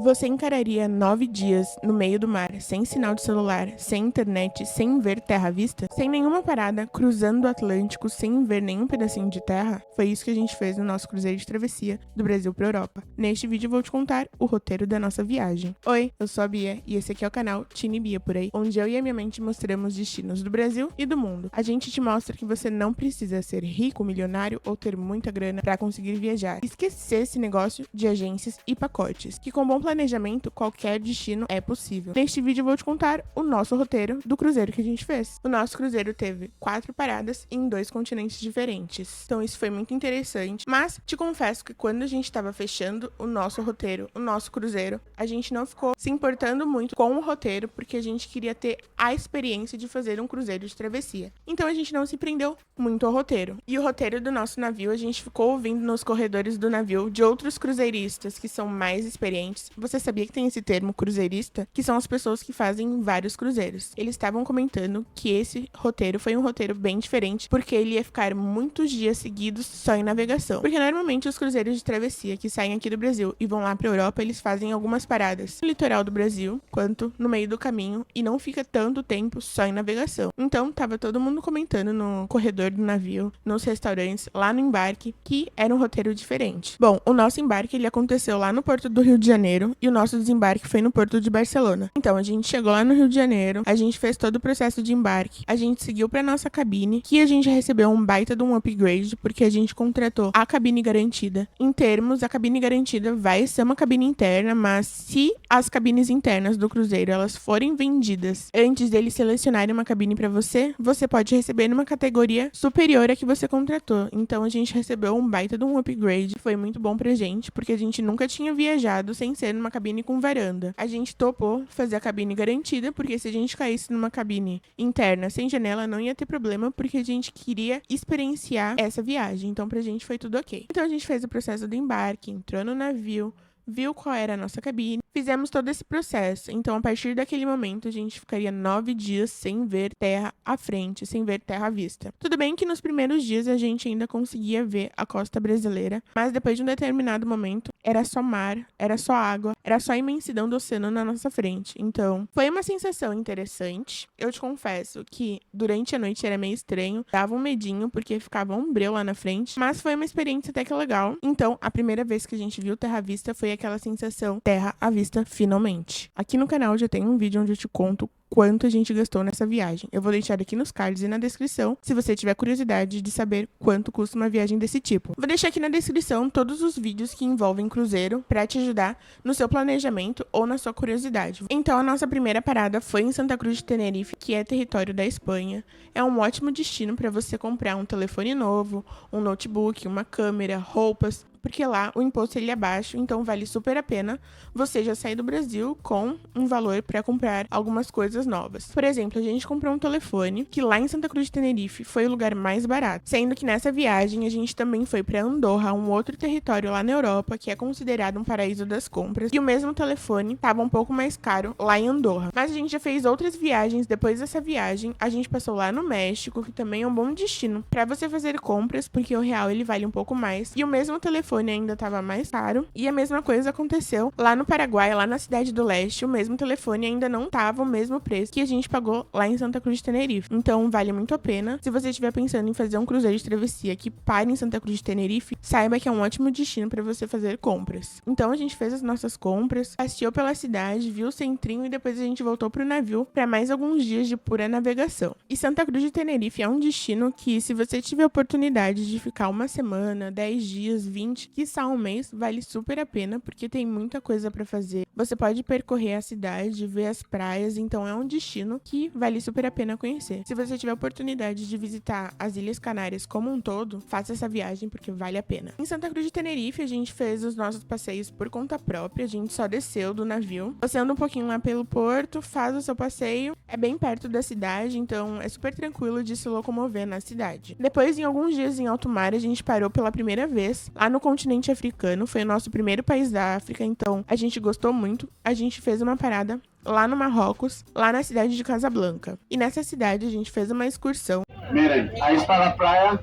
Você encararia 9 dias no meio do mar, sem sinal de celular, sem internet, sem ver terra à vista? Sem nenhuma parada, cruzando o Atlântico, sem ver nenhum pedacinho de terra? Foi isso que a gente fez no nosso cruzeiro de travessia do Brasil para Europa. Neste vídeo eu vou te contar o roteiro da nossa viagem. Oi, eu sou a Bia e esse aqui é o canal Tini Bia por aí, onde eu e a minha mente mostramos destinos do Brasil e do mundo. A gente te mostra que você não precisa ser rico, milionário ou ter muita grana para conseguir viajar. Esquecer esse negócio de agências e pacotes, que com bom planejamento, qualquer destino é possível. Neste vídeo eu vou te contar o nosso roteiro do cruzeiro que a gente fez. O nosso cruzeiro teve 4 paradas em 2 continentes diferentes. Então isso foi muito interessante, mas te confesso que quando a gente estava fechando o nosso roteiro, o nosso cruzeiro, a gente não ficou se importando muito com o roteiro, porque a gente queria ter a experiência de fazer um cruzeiro de travessia. Então a gente não se prendeu muito ao roteiro. E o roteiro do nosso navio, a gente ficou ouvindo nos corredores do navio de outros cruzeiristas que são mais experientes. Você sabia que tem esse termo cruzeirista? Que são as pessoas que fazem vários cruzeiros. Eles estavam comentando que esse roteiro foi um roteiro bem diferente, porque ele ia ficar muitos dias seguidos só em navegação. Porque normalmente os cruzeiros de travessia que saem aqui do Brasil e vão lá pra Europa, eles fazem algumas paradas no litoral do Brasil, quanto no meio do caminho, e não fica tanto tempo só em navegação. Então, tava todo mundo comentando no corredor do navio, nos restaurantes, lá no embarque, que era um roteiro diferente. Bom, o nosso embarque, ele aconteceu lá no Porto do Rio de Janeiro, e o nosso desembarque foi no Porto de Barcelona. Então, a gente chegou lá no Rio de Janeiro, a gente fez todo o processo de embarque, a gente seguiu pra nossa cabine, que a gente recebeu um baita de um upgrade, porque a gente contratou a cabine garantida. Em termos, a cabine garantida vai ser uma cabine interna, mas se as cabines internas do cruzeiro, elas forem vendidas antes deles selecionarem uma cabine pra você, você pode receber numa categoria superior à que você contratou. Então, a gente recebeu um baita de um upgrade, foi muito bom pra gente, porque a gente nunca tinha viajado sem ser numa cabine com varanda. A gente topou fazer a cabine garantida, porque se a gente caísse numa cabine interna sem janela, não ia ter problema, porque a gente queria experienciar essa viagem. Então, pra gente foi tudo ok. Então, a gente fez o processo do embarque, entrou no navio, viu qual era a nossa cabine, fizemos todo esse processo. Então, a partir daquele momento, a gente ficaria 9 dias sem ver terra à frente, sem ver terra à vista. Tudo bem que nos primeiros dias a gente ainda conseguia ver a costa brasileira, mas depois de um determinado momento, era só mar, era só água, era só a imensidão do oceano na nossa frente. Então, foi uma sensação interessante. Eu te confesso que durante a noite era meio estranho, dava um medinho, porque ficava um breu lá na frente, mas foi uma experiência até que legal. Então, a primeira vez que a gente viu terra à vista foi aquela sensação terra à vista finalmente. Aqui no canal já tem um vídeo onde eu te conto quanto a gente gastou nessa viagem. Eu vou deixar aqui nos cards e na descrição, se você tiver curiosidade de saber quanto custa uma viagem desse tipo. Vou deixar aqui na descrição todos os vídeos que envolvem cruzeiro para te ajudar no seu planejamento ou na sua curiosidade. Então, a nossa primeira parada foi em Santa Cruz de Tenerife, que é território da Espanha. É um ótimo destino para você comprar um telefone novo, um notebook, uma câmera, roupas, porque lá o imposto ele é baixo, então vale super a pena você já sair do Brasil com um valor para comprar algumas coisas novas. Por exemplo, a gente comprou um telefone que lá em Santa Cruz de Tenerife foi o lugar mais barato, sendo que nessa viagem a gente também foi para Andorra, um outro território lá na Europa que é considerado um paraíso das compras, e o mesmo telefone estava um pouco mais caro lá em Andorra. Mas a gente já fez outras viagens. Depois dessa viagem, a gente passou lá no México, que também é um bom destino para você fazer compras, porque o real ele vale um pouco mais, e o mesmo telefone ainda estava mais caro. E a mesma coisa aconteceu lá no Paraguai, lá na Cidade do Leste. O mesmo telefone ainda não estava o mesmo preço que a gente pagou lá em Santa Cruz de Tenerife. Então vale muito a pena. Se você estiver pensando em fazer um cruzeiro de travessia que pare em Santa Cruz de Tenerife, saiba que é um ótimo destino para você fazer compras. Então a gente fez as nossas compras, passeou pela cidade, viu o centrinho e depois a gente voltou pro navio para mais alguns dias de pura navegação. E Santa Cruz de Tenerife é um destino que, se você tiver oportunidade de ficar uma semana, 10 dias, 20, quiçá um mês, vale super a pena, porque tem muita coisa pra fazer. Você pode percorrer a cidade, ver as praias, então é um destino que vale super a pena conhecer. Se você tiver oportunidade de visitar as Ilhas Canárias como um todo, faça essa viagem, porque vale a pena. Em Santa Cruz de Tenerife, a gente fez os nossos passeios por conta própria, a gente só desceu do navio. Você anda um pouquinho lá pelo porto, faz o seu passeio, é bem perto da cidade, então é super tranquilo de se locomover na cidade. Depois, em alguns dias em alto mar, a gente parou pela primeira vez lá no continente africano, foi o nosso primeiro país da África, então a gente gostou muito. A gente fez uma parada lá no Marrocos, lá na cidade de Casablanca. E nessa cidade a gente fez uma excursão. Miren, ahí está la playa,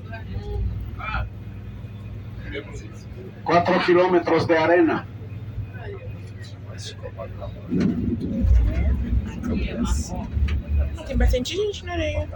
4 kilómetros de arena. Tem bastante gente na areia.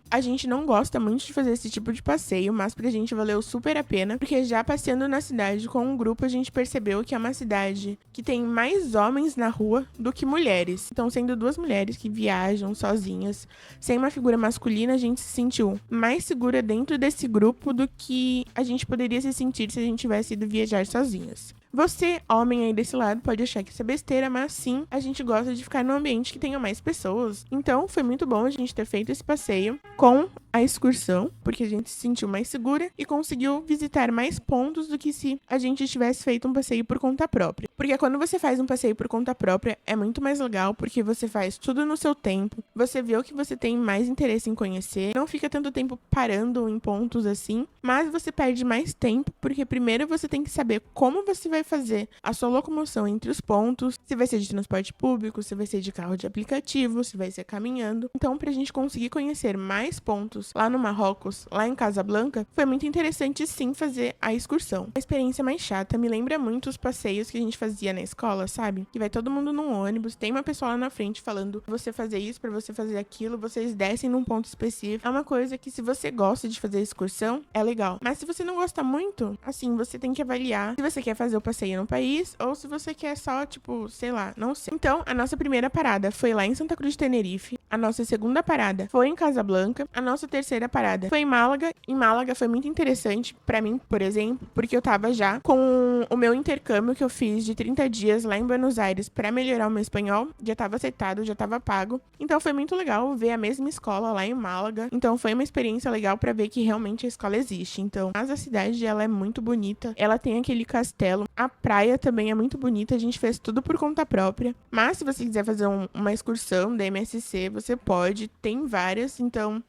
A gente não gosta muito de fazer esse tipo de passeio, mas pra gente valeu super a pena, porque já passeando na cidade com um grupo, a gente percebeu que é uma cidade que tem mais homens na rua do que mulheres. Então, sendo duas mulheres que viajam sozinhas, sem uma figura masculina, a gente se sentiu mais segura dentro desse grupo do que a gente poderia se sentir se a gente tivesse ido viajar sozinhas. Você, homem aí desse lado, pode achar que isso é besteira, mas sim, a gente gosta de ficar num ambiente que tenha mais pessoas. Então, foi muito bom a gente ter feito esse passeio com a excursão, porque a gente se sentiu mais segura e conseguiu visitar mais pontos do que se a gente tivesse feito um passeio por conta própria. Porque quando você faz um passeio por conta própria, é muito mais legal, porque você faz tudo no seu tempo, você vê o que você tem mais interesse em conhecer, não fica tanto tempo parando em pontos assim, mas você perde mais tempo, porque primeiro você tem que saber como você vai fazer a sua locomoção entre os pontos, se vai ser de transporte público, se vai ser de carro de aplicativo, se vai ser caminhando. Então, pra gente conseguir conhecer mais pontos lá no Marrocos, lá em Casablanca, foi muito interessante sim fazer a excursão. A experiência mais chata me lembra muito os passeios que a gente fazia na escola, sabe? Que vai todo mundo num ônibus, tem uma pessoa lá na frente falando pra você fazer isso, pra você fazer aquilo, vocês descem num ponto específico. É uma coisa que se você gosta de fazer excursão, é legal. Mas se você não gosta muito, assim, você tem que avaliar se você quer fazer o passeio no país ou se você quer só, tipo, sei lá, não sei. Então, a nossa primeira parada foi lá em Santa Cruz de Tenerife. A nossa segunda parada foi em Casablanca. A nossa terceira parada foi em Málaga. Em Málaga foi muito interessante pra mim, por exemplo, porque eu tava já com o meu intercâmbio que eu fiz de 30 dias lá em Buenos Aires pra melhorar o meu espanhol. Já tava aceitado, já tava pago. Então foi muito legal ver a mesma escola lá em Málaga. Então foi uma experiência legal pra ver que realmente a escola existe. Então, mas a cidade, ela é muito bonita. Ela tem aquele castelo. A praia também é muito bonita. A gente fez tudo por conta própria. Mas se você quiser fazer uma excursão da MSC, você pode. Tem várias, então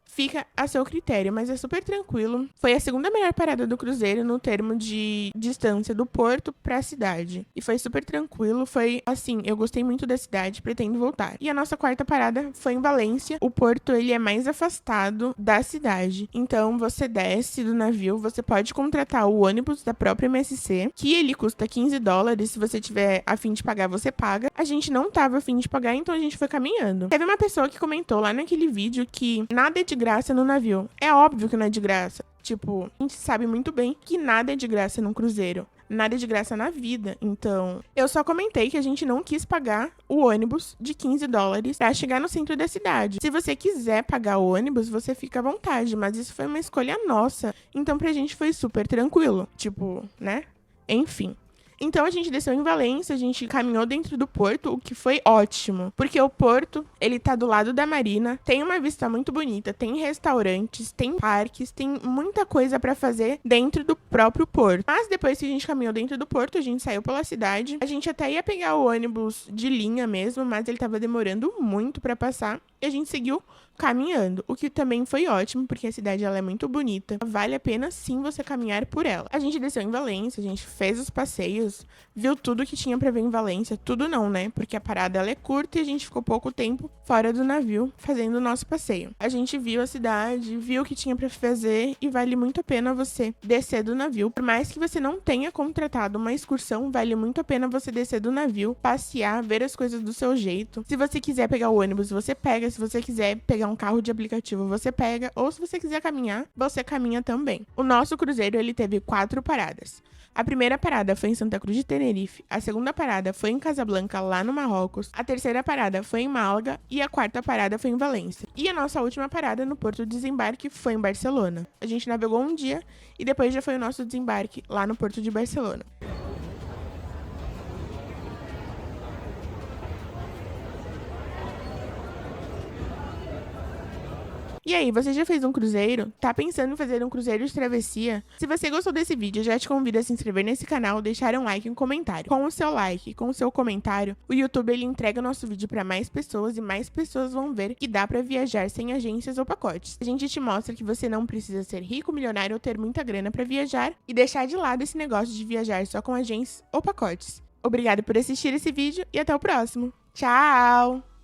fica a seu critério, mas é super tranquilo. Foi a segunda melhor parada do cruzeiro no termo de distância do porto pra cidade. E foi super tranquilo, foi assim, eu gostei muito da cidade, pretendo voltar. E a nossa quarta parada foi em Valência. O porto, ele é mais afastado da cidade. Então, você desce do navio, você pode contratar o ônibus da própria MSC, que ele custa $15. Se você tiver a fim de pagar, você paga. A gente não tava a fim de pagar, então a gente foi caminhando. Teve uma pessoa que comentou lá naquele vídeo que nada é de graça no navio. É óbvio que não é de graça. Tipo, a gente sabe muito bem que nada é de graça num cruzeiro. Nada é de graça na vida. Então, eu só comentei que a gente não quis pagar o ônibus de $15 pra chegar no centro da cidade. Se você quiser pagar o ônibus, você fica à vontade, mas isso foi uma escolha nossa. Então, pra gente foi super tranquilo. Tipo, né? Enfim. Então a gente desceu em Valência, a gente caminhou dentro do porto, o que foi ótimo. Porque o porto, ele tá do lado da marina, tem uma vista muito bonita, tem restaurantes, tem parques, tem muita coisa pra fazer dentro do próprio porto. Mas depois que a gente caminhou dentro do porto, a gente saiu pela cidade. A gente até ia pegar o ônibus de linha mesmo, mas ele tava demorando muito pra passar. E a gente seguiu caminhando, o que também foi ótimo, porque a cidade ela é muito bonita. Vale a pena sim você caminhar por ela. A gente desceu em Valência, a gente fez os passeios, viu tudo que tinha pra ver em Valência. Tudo não, né? Porque a parada ela é curta e a gente ficou pouco tempo fora do navio fazendo o nosso passeio. A gente viu a cidade, viu o que tinha pra fazer e vale muito a pena você descer do navio. Por mais que você não tenha contratado uma excursão, vale muito a pena você descer do navio, passear, ver as coisas do seu jeito. Se você quiser pegar o ônibus, você pega. Se você quiser pegar um carro de aplicativo, você pega. Ou se você quiser caminhar, você caminha também. O nosso cruzeiro, ele teve 4 paradas. A primeira parada foi em Santa Cruz de Tenerife, a segunda parada foi em Casablanca, lá no Marrocos, a terceira parada foi em Málaga e a quarta parada foi em Valência. E a nossa última parada no porto de desembarque foi em Barcelona. A gente navegou um dia e depois já foi o nosso desembarque lá no porto de Barcelona. E aí, você já fez um cruzeiro? Tá pensando em fazer um cruzeiro de travessia? Se você gostou desse vídeo, já te convido a se inscrever nesse canal, deixar um like e um comentário. Com o seu like, com o seu comentário, o YouTube ele entrega o nosso vídeo para mais pessoas e mais pessoas vão ver que dá para viajar sem agências ou pacotes. A gente te mostra que você não precisa ser rico, milionário ou ter muita grana para viajar e deixar de lado esse negócio de viajar só com agências ou pacotes. Obrigada por assistir esse vídeo e até o próximo. Tchau!